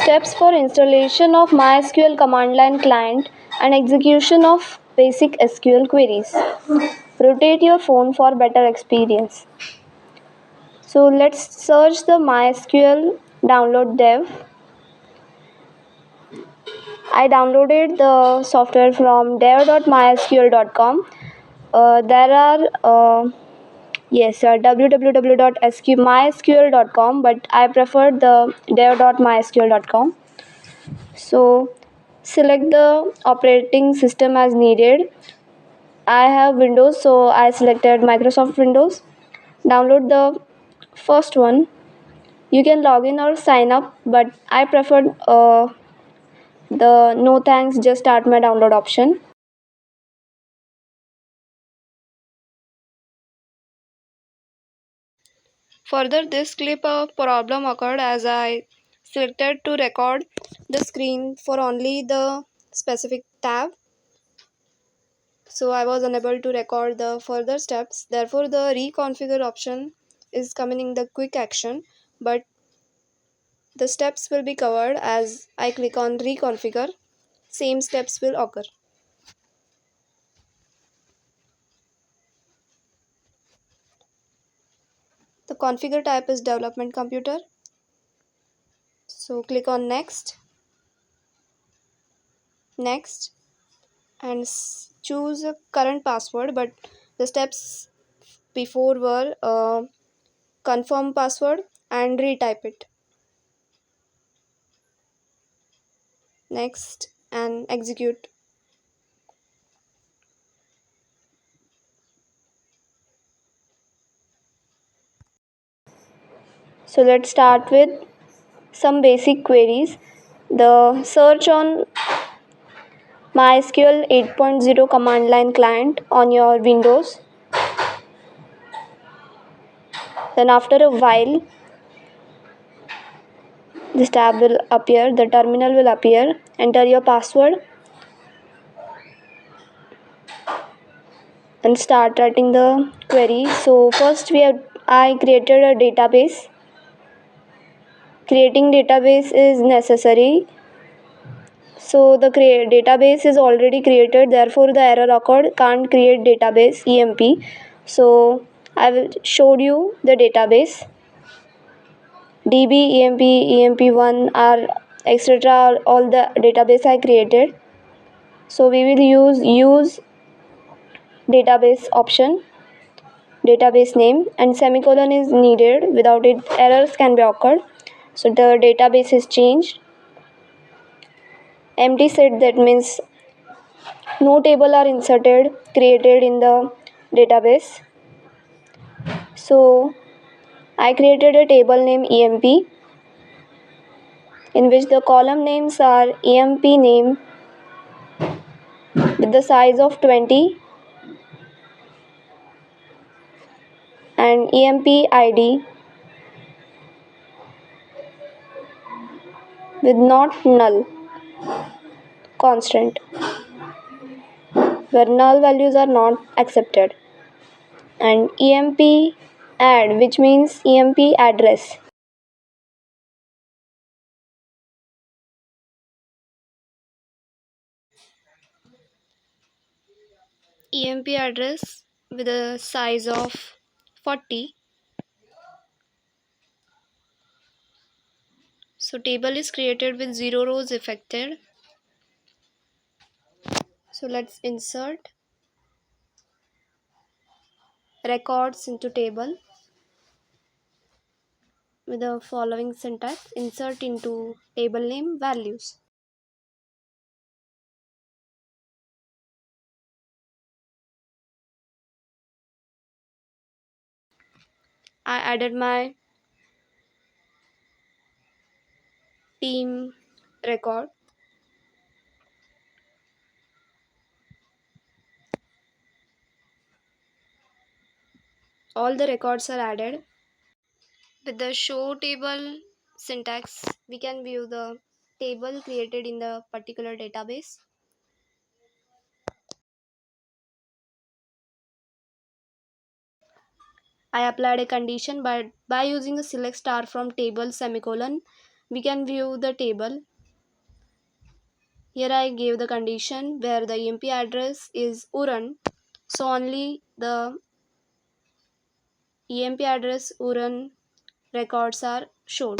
Steps for installation of MySQL command line client and execution of basic SQL queries. Rotate your phone for better experience. So let's search the MySQL download dev. I downloaded the software from dev.mysql.com. There are www.mysql.com, but I prefer the dev.mysql.com. So select the operating system as needed. I have Windows, so I selected Microsoft Windows. Download the first one. You can log in or sign up, but I preferred the no thanks, just start my download option. Further, this clip a problem occurred as I selected to record the screen for only the specific tab. So I was unable to record the further steps. Therefore, the reconfigure option is coming in the quick action, but the steps will be covered as I click on reconfigure. Same steps will occur. The configure type is development computer. So click on next, next, and choose a current password, but the steps before were confirm password and retype it. Next and execute. So let's start with some basic queries. The search on MySQL 8.0 command line client on your Windows. Then after a while, this tab will appear, the terminal will appear. Enter your password and start writing the query. So first I created a database. Creating database is necessary. So the database is already created, therefore the error occurred, can't create database EMP. So I will show you the database. DB, EMP, EMP1 are etc. all the database I created. So we will use database option, database name, and semicolon is needed. Without it, errors can be occurred. So the database is changed. Empty set, that means no table are created in the database. So I created a table name EMP, in which the column names are EMP name with the size of 20 and EMP ID with not null constant, where null values are not accepted, and EMP add, which means EMP address. EMP address with a size of 40. So table is created with 0 rows affected. So let's insert records into table with the following syntax: insert into table name values. I added my team record. All the records are added. With the show table syntax, we can view the table created in the particular database. I applied a condition by using a select star from table semicolon we can view the table. Here I gave the condition where the EMP address is Uran, so only the EMP address Uran records are shown.